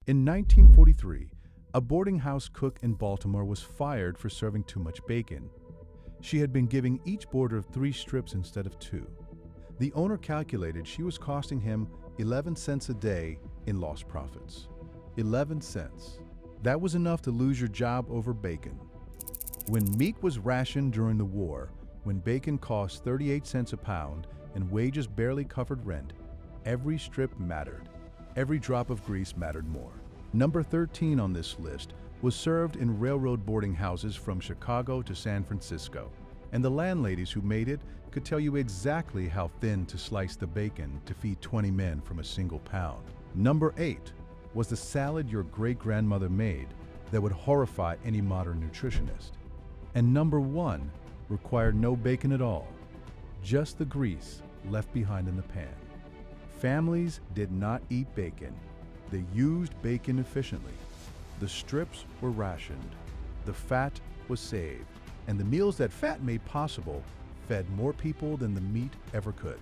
In 1943, a boarding house cook in Baltimore was fired for serving too much bacon. She had been giving each boarder 3 strips instead of 2. The owner calculated she was costing him 11 cents a day in lost profits. 11 cents. That was enough to lose your job over bacon. When meat was rationed during the war, when bacon cost 38 cents a pound and wages barely covered rent, every strip mattered. Every drop of grease mattered more. Number 13 on this list was served in railroad boarding houses from Chicago to San Francisco, and the landladies who made it could tell you exactly how thin to slice the bacon to feed 20 men from a single pound. Number 8 was the salad your great-grandmother made that would horrify any modern nutritionist. And number 1 required no bacon at all, just the grease left behind in the pan. Families did not eat bacon. They used bacon efficiently. The strips were rationed. The fat was saved. And the meals that fat made possible fed more people than the meat ever could.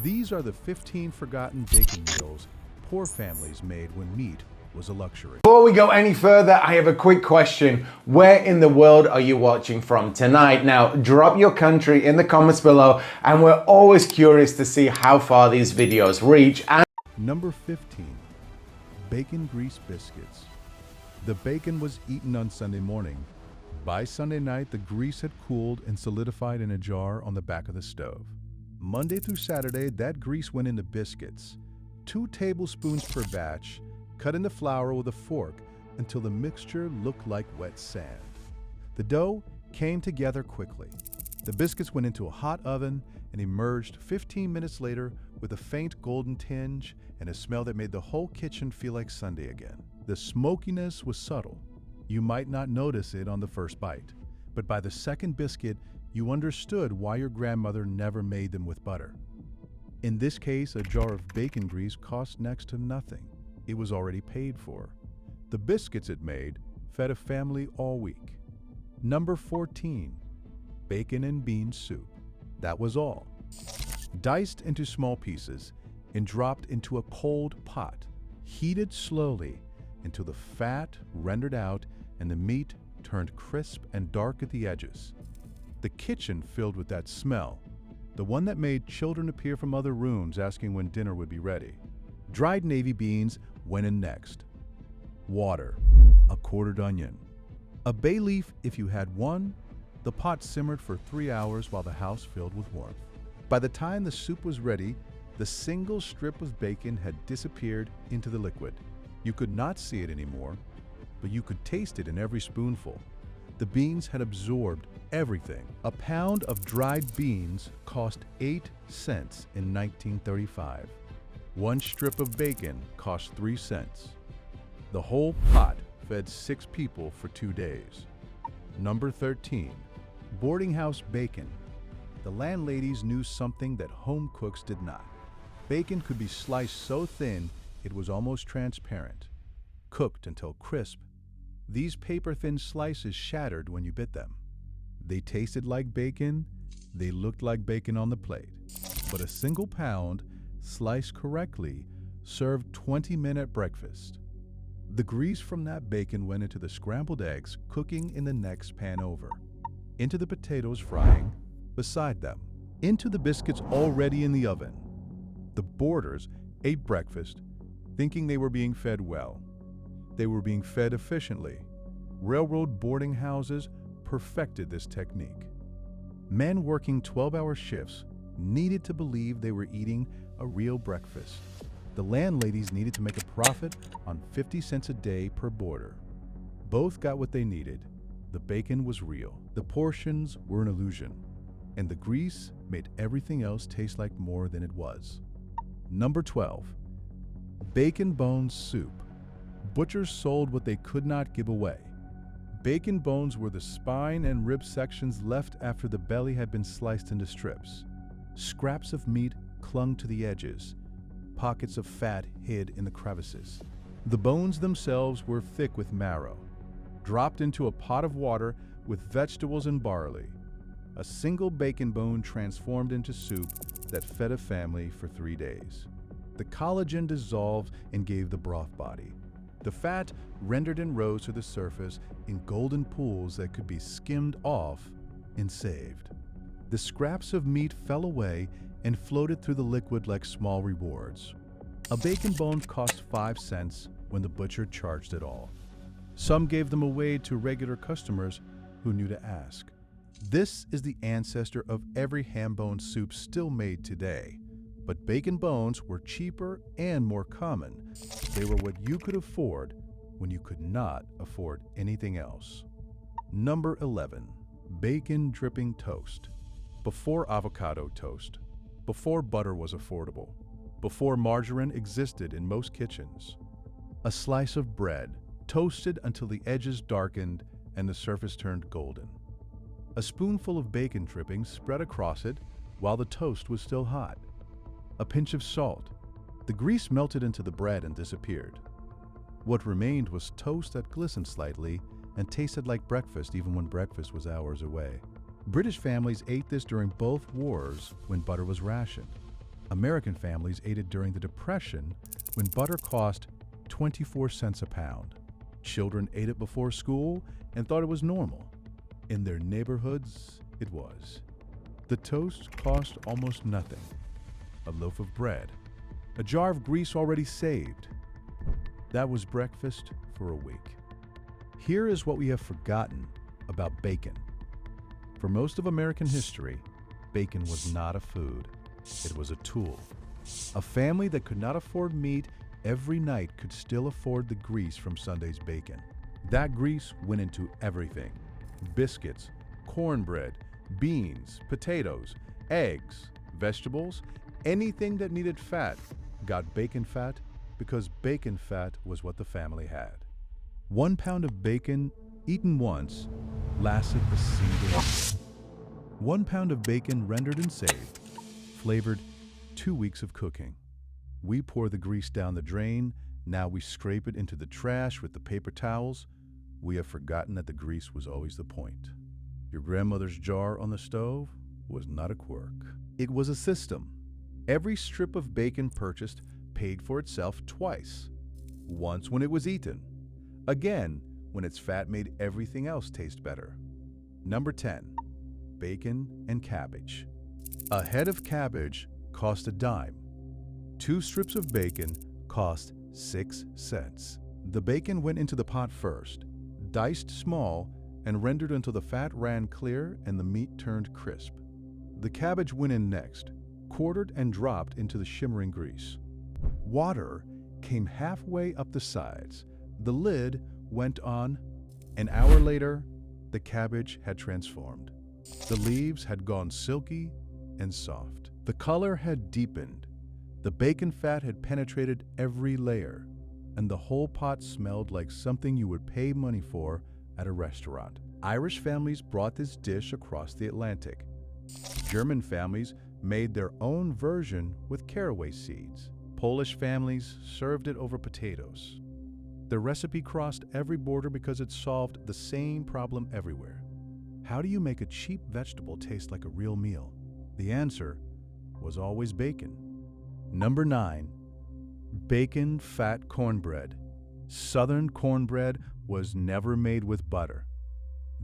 These are the 15 forgotten bacon meals poor families made when meat was a luxury. Before we go any further, I have a quick question. Where in the world are you watching from tonight? Now, drop your country in the comments below, and we're always curious to see how far these videos reach. And Number 15, bacon grease biscuits. The bacon was eaten on Sunday morning. By Sunday night, the grease had cooled and solidified in a jar on the back of the stove. Monday through Saturday, that grease went into biscuits. 2 tablespoons per batch, cut into flour with a fork until the mixture looked like wet sand. The dough came together quickly. The biscuits went into a hot oven and emerged 15 minutes later with a faint golden tinge and a smell that made the whole kitchen feel like Sunday again. The smokiness was subtle. You might not notice it on the first bite, but by the second biscuit, you understood why your grandmother never made them with butter. In this case, a jar of bacon grease cost next to nothing. It was already paid for. The biscuits it made fed a family all week. Number 14, bacon and bean soup. That was all. Diced into small pieces and dropped into a cold pot, heated slowly until the fat rendered out and the meat turned crisp and dark at the edges. The kitchen filled with that smell, the one that made children appear from other rooms asking when dinner would be ready. Dried navy beans went in next. Water, a quartered onion, a bay leaf if you had one. The pot simmered for 3 hours while the house filled with warmth. By the time the soup was ready, the single strip of bacon had disappeared into the liquid. You could not see it anymore, but you could taste it in every spoonful. The beans had absorbed everything. A pound of dried beans cost 8 cents in 1935. 1 strip of bacon cost 3 cents. The whole pot fed 6 people for 2 days. Number 13, boarding house bacon. The landladies knew something that home cooks did not. Bacon could be sliced so thin it was almost transparent. Cooked until crisp, these paper-thin slices shattered when you bit them. They tasted like bacon, they looked like bacon on the plate. But a single pound, sliced correctly, served 20 men at breakfast. The grease from that bacon went into the scrambled eggs cooking in the next pan over, into the potatoes frying beside them, into the biscuits already in the oven. The boarders ate breakfast thinking they were being fed well. They were being fed efficiently. Railroad boarding houses perfected this technique. Men working 12-hour shifts needed to believe they were eating a real breakfast. The landladies needed to make a profit on 50 cents a day per boarder. Both got what they needed. The bacon was real. The portions were an illusion. And the grease made everything else taste like more than it was. Number 12, bacon bones soup. Butchers sold what they could not give away. Bacon bones were the spine and rib sections left after the belly had been sliced into strips. Scraps of meat clung to the edges. Pockets of fat hid in the crevices. The bones themselves were thick with marrow, dropped into a pot of water with vegetables and barley. A single bacon bone transformed into soup that fed a family for 3 days. The collagen dissolved and gave the broth body. The fat rendered and rose to the surface in golden pools that could be skimmed off and saved. The scraps of meat fell away and floated through the liquid like small rewards. A bacon bone cost 5 cents when the butcher charged it all. Some gave them away to regular customers who knew to ask. This is the ancestor of every ham bone soup still made today. But bacon bones were cheaper and more common. They were what you could afford when you could not afford anything else. Number 11. Bacon dripping toast. Before avocado toast, before butter was affordable, before margarine existed in most kitchens. A slice of bread, toasted until the edges darkened and the surface turned golden. A spoonful of bacon dripping spread across it while the toast was still hot. A pinch of salt. The grease melted into the bread and disappeared. What remained was toast that glistened slightly and tasted like breakfast even when breakfast was hours away. British families ate this during both wars when butter was rationed. American families ate it during the Depression when butter cost 24 cents a pound. Children ate it before school and thought it was normal. In their neighborhoods, it was. The toast cost almost nothing. A loaf of bread, a jar of grease already saved. That was breakfast for a week. Here is what we have forgotten about bacon. For most of American history, bacon was not a food. It was a tool. A family that could not afford meat every night could still afford the grease from Sunday's bacon. That grease went into everything: biscuits, cornbread, beans, potatoes, eggs, vegetables. Anything that needed fat got bacon fat because bacon fat was what the family had. 1 pound of bacon eaten once lasted a single year. 1 pound of bacon rendered and saved, flavored 2 weeks of cooking. We pour the grease down the drain. Now we scrape it into the trash with the paper towels. We have forgotten that the grease was always the point. Your grandmother's jar on the stove was not a quirk. It was a system. Every strip of bacon purchased paid for itself twice. Once when it was eaten. Again when its fat made everything else taste better. Number 10. Bacon and cabbage. A head of cabbage cost a dime. 2 strips of bacon cost 6 cents. The bacon went into the pot first, diced small, and rendered until the fat ran clear and the meat turned crisp. The cabbage went in next, quartered and dropped into the shimmering grease. Water came halfway up the sides. The lid went on. An hour later, the cabbage had transformed. The leaves had gone silky and soft. The color had deepened. The bacon fat had penetrated every layer, and the whole pot smelled like something you would pay money for at a restaurant. Irish families brought this dish across the Atlantic. German families made their own version with caraway seeds. Polish families served it over potatoes. The recipe crossed every border because it solved the same problem everywhere. How do you make a cheap vegetable taste like a real meal? The answer was always bacon. Number 9. Bacon fat cornbread. Southern cornbread was never made with butter.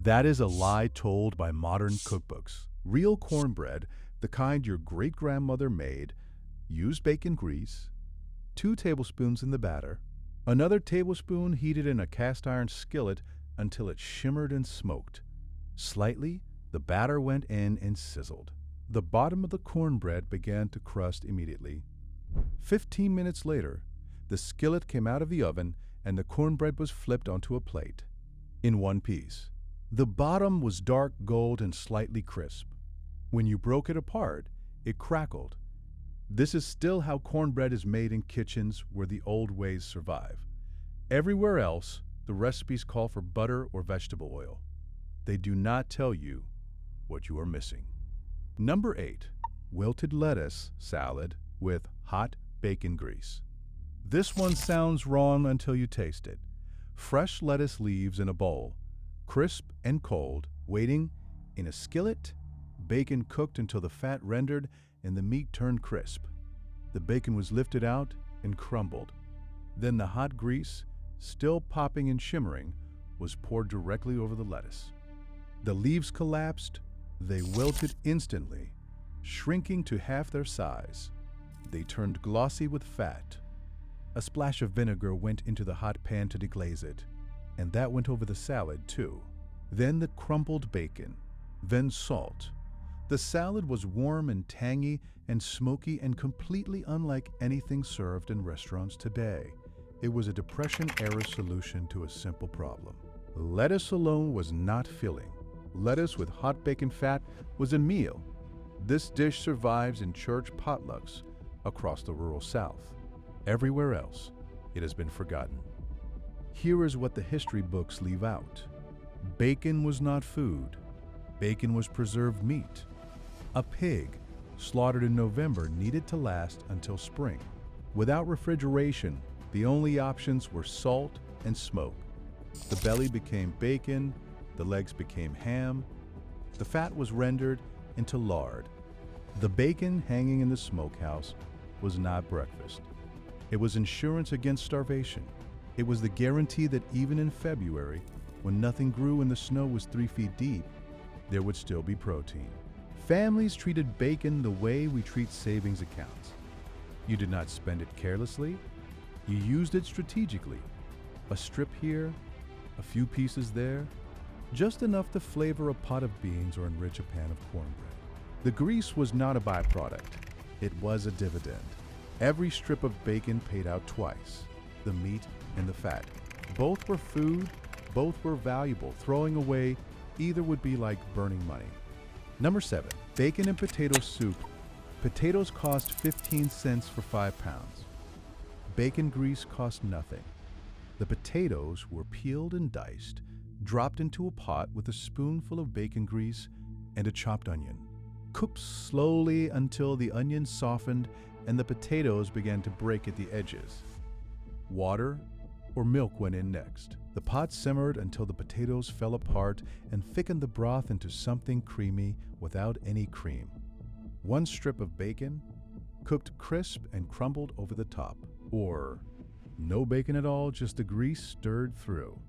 That is a lie told by modern cookbooks. Real cornbread, the kind your great-grandmother made, used bacon grease, 2 tablespoons in the batter, another tablespoon heated in a cast-iron skillet until it shimmered and smoked. Slightly, the batter went in and sizzled. The bottom of the cornbread began to crust immediately. 15 minutes later, the skillet came out of the oven and the cornbread was flipped onto a plate in one piece. The bottom was dark gold and slightly crisp. When you broke it apart, it crackled. This is still how cornbread is made in kitchens where the old ways survive. Everywhere else, the recipes call for butter or vegetable oil. They do not tell you what you are missing. Number 8. Wilted lettuce salad with hot bacon grease. This one sounds wrong until you taste it. Fresh lettuce leaves in a bowl, crisp and cold, waiting in a skillet. Bacon cooked until the fat rendered and the meat turned crisp. The bacon was lifted out and crumbled. Then the hot grease still popping and shimmering, was poured directly over the lettuce. The leaves collapsed, they wilted instantly, shrinking to half their size. They turned glossy with fat. A splash of vinegar went into the hot pan to deglaze it, and that went over the salad too. Then the crumpled bacon, then salt. The salad was warm and tangy and smoky and completely unlike anything served in restaurants today. It was a Depression-era solution to a simple problem. Lettuce alone was not filling. Lettuce with hot bacon fat was a meal. This dish survives in church potlucks across the rural South. Everywhere else, it has been forgotten. Here is what the history books leave out. Bacon was not food. Bacon was preserved meat. A pig, slaughtered in November, needed to last until spring. Without refrigeration, the only options were salt and smoke. The belly became bacon, the legs became ham, the fat was rendered into lard. The bacon hanging in the smokehouse was not breakfast. It was insurance against starvation. It was the guarantee that even in February, when nothing grew and the snow was 3 feet deep, there would still be protein. Families treated bacon the way we treat savings accounts. You did not spend it carelessly. You used it strategically. A strip here, a few pieces there, just enough to flavor a pot of beans or enrich a pan of cornbread. The grease was not a byproduct. It was a dividend. Every strip of bacon paid out twice, the meat and the fat. Both were food, both were valuable. Throwing away either would be like burning money. Number 7, bacon and potato soup. Potatoes cost 15 cents for 5 pounds. Bacon grease cost nothing. The potatoes were peeled and diced, dropped into a pot with a spoonful of bacon grease and a chopped onion. Cooked slowly until the onion softened and the potatoes began to break at the edges. Water or milk went in next. The pot simmered until the potatoes fell apart and thickened the broth into something creamy without any cream. 1 strip of bacon, cooked crisp and crumbled over the top. Or no bacon at all, just the grease stirred through.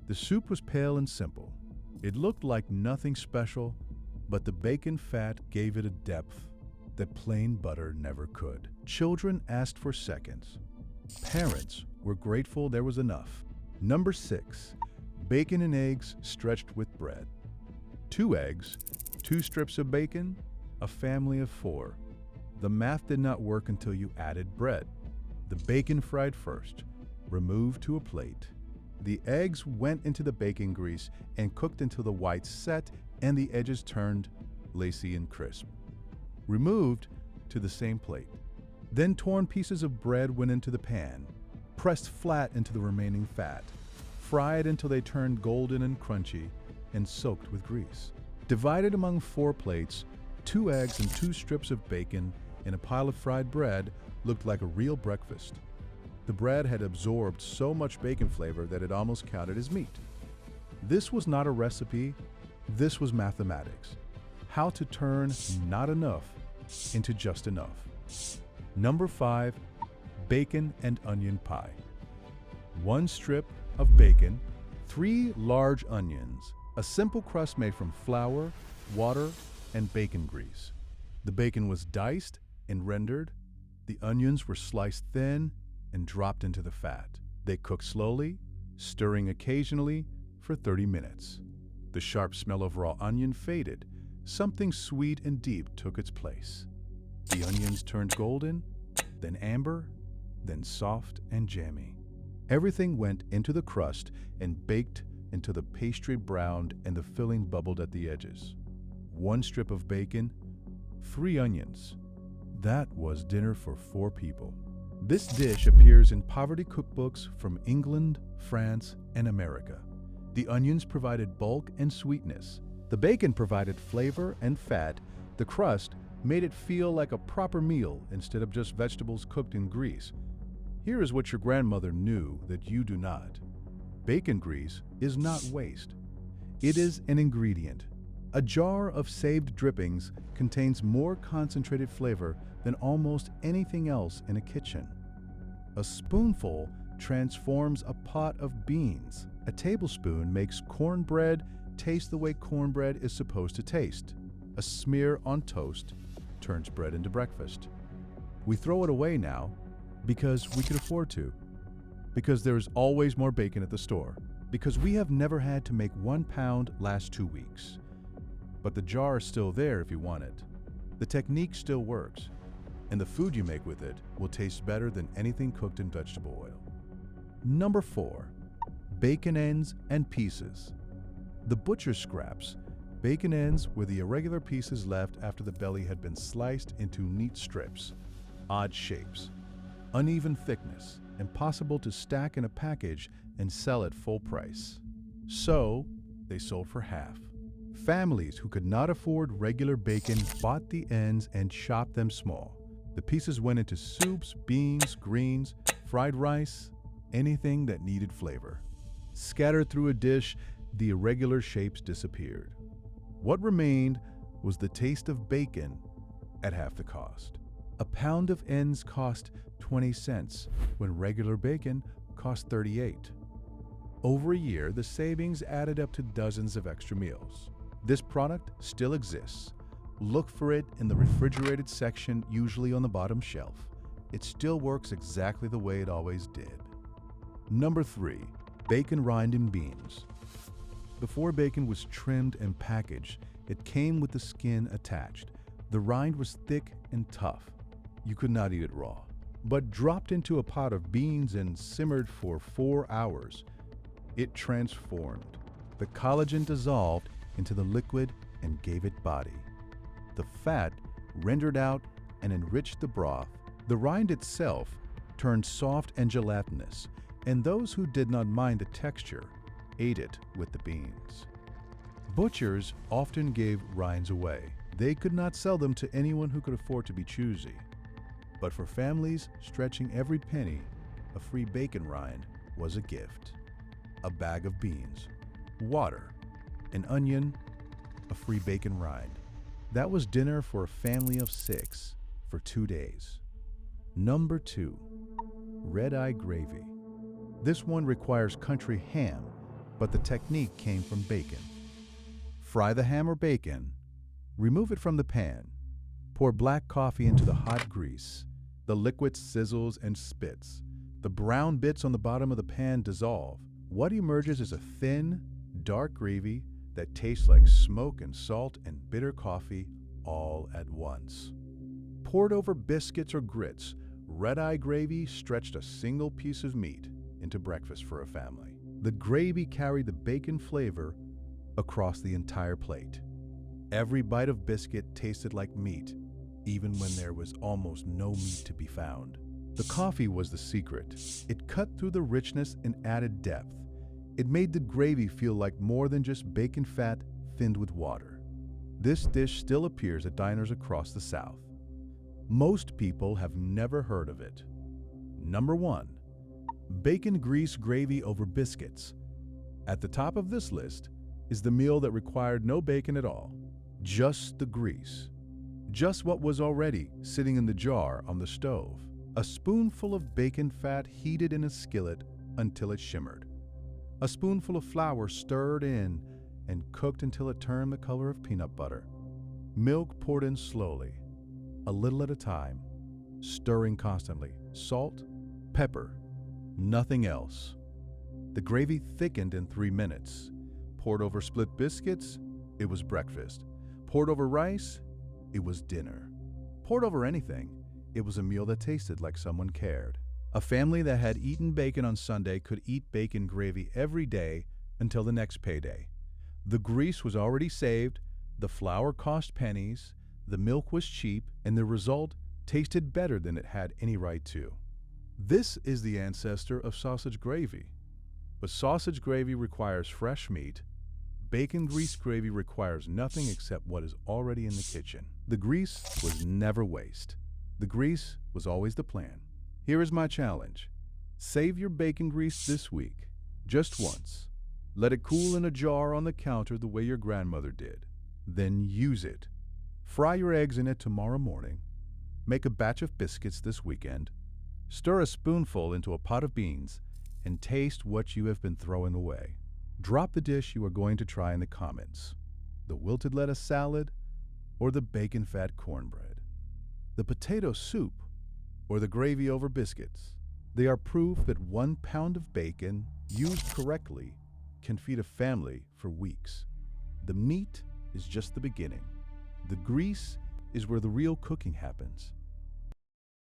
The soup was pale and simple. It looked like nothing special, but the bacon fat gave it a depth that plain butter never could. Children asked for seconds. Parents were grateful there was enough. Number 6, bacon and eggs stretched with bread. 2 eggs, 2 strips of bacon, a family of 4. The math did not work until you added bread. The bacon fried first, removed to a plate. The eggs went into the bacon grease and cooked until the whites set and the edges turned lacy and crisp. Removed to the same plate. Then torn pieces of bread went into the pan, pressed flat into the remaining fat, fried until they turned golden and crunchy, and soaked with grease. Divided among 4 plates, 2 eggs and 2 strips of bacon and a pile of fried bread looked like a real breakfast. The bread had absorbed so much bacon flavor that it almost counted as meat. This was not a recipe, this was mathematics. How to turn not enough into just enough. Number 5, bacon and onion pie. 1 strip of bacon, 3 large onions, a simple crust made from flour, water, and bacon grease. The bacon was diced and rendered. The onions were sliced thin and dropped into the fat. They cooked slowly, stirring occasionally, for 30 minutes. The sharp smell of raw onion faded. Something sweet and deep took its place. The onions turned golden, then amber, then soft and jammy. Everything went into the crust and baked until the pastry browned and the filling bubbled at the edges. 1 strip of bacon, 3 onions. That was dinner for 4 people. This dish appears in poverty cookbooks from England, France, and America. The onions provided bulk and sweetness. The bacon provided flavor and fat. The crust made it feel like a proper meal instead of just vegetables cooked in grease. Here is what your grandmother knew that you do not. Bacon grease is not waste. It is an ingredient. A jar of saved drippings contains more concentrated flavor than almost anything else in a kitchen. A spoonful transforms a pot of beans. A tablespoon makes cornbread taste the way cornbread is supposed to taste. A smear on toast turns bread into breakfast. We throw it away now because we could afford to, because there is always more bacon at the store, because we have never had to make 1 pound last 2 weeks. But the jar is still there if you want it. The technique still works, and the food you make with it will taste better than anything cooked in vegetable oil. Number 4. Bacon ends and pieces. The butcher's scraps. Bacon ends were the irregular pieces left after the belly had been sliced into neat strips. Odd shapes, uneven thickness, impossible to stack in a package and sell at full price. So, they sold for half. Families who could not afford regular bacon bought the ends and chopped them small. The pieces went into soups, beans, greens, fried rice, anything that needed flavor. Scattered through a dish, the irregular shapes disappeared. What remained was the taste of bacon at half the cost. A pound of ends cost 20 cents, when regular bacon cost 38. Over a year, the savings added up to dozens of extra meals. This product still exists. Look for it in the refrigerated section, usually on the bottom shelf. It still works exactly the way it always did. Number 3. Bacon rind and beans. Before bacon was trimmed and packaged, it came with the skin attached. The rind was thick and tough. You could not eat it raw. But dropped into a pot of beans and simmered for 4 hours, it transformed. The collagen dissolved into the liquid and gave it body. The fat rendered out and enriched the broth. The rind itself turned soft and gelatinous, and those who did not mind the texture ate it with the beans. Butchers often gave rinds away. They could not sell them to anyone who could afford to be choosy. But for families stretching every penny, a free bacon rind was a gift. A bag of beans, water, an onion, a free bacon rind. That was dinner for a family of 6 for 2 days. Number 2. Red-eye gravy. This one requires country ham, but the technique came from bacon. Fry the ham or bacon, remove it from the pan, pour black coffee into the hot grease. The liquid sizzles and spits. The brown bits on the bottom of the pan dissolve. What emerges is a thin, dark gravy that tastes like smoke and salt and bitter coffee all at once. Poured over biscuits or grits, red-eye gravy stretched a single piece of meat into breakfast for a family. The gravy carried the bacon flavor across the entire plate. Every bite of biscuit tasted like meat, even when there was almost no meat to be found. The coffee was the secret. It cut through the richness and added depth. It made the gravy feel like more than just bacon fat thinned with water. This dish still appears at diners across the South. Most people have never heard of it. Number 1. Bacon grease gravy over biscuits. At the top of this list is the meal that required no bacon at all, just the grease. Just what was already sitting in the jar on the stove. A spoonful of bacon fat heated in a skillet until it shimmered. A spoonful of flour stirred in and cooked until it turned the color of peanut butter. Milk poured in slowly, a little at a time, stirring constantly. Salt, pepper, nothing else. The gravy thickened in 3 minutes. Poured over split biscuits, it was breakfast. Poured over rice, it was dinner. Poured over anything, it was a meal that tasted like someone cared. A family that had eaten bacon on Sunday could eat bacon gravy every day until the next payday. The grease was already saved, the flour cost pennies, the milk was cheap, and the result tasted better than it had any right to. This is the ancestor of sausage gravy. But sausage gravy requires fresh meat. Bacon grease gravy requires nothing except what is already in the kitchen. The grease was never waste. The grease was always the plan. Here is my challenge. Save your bacon grease this week, just once. Let it cool in a jar on the counter the way your grandmother did. Then use it. Fry your eggs in it tomorrow morning. Make a batch of biscuits this weekend. Stir a spoonful into a pot of beans and taste what you have been throwing away. Drop the dish you are going to try in the comments: the wilted lettuce salad or the bacon fat cornbread, the potato soup or the gravy over biscuits. They are proof that 1 pound of bacon, used correctly, can feed a family for weeks. The meat is just the beginning. The grease is where the real cooking happens.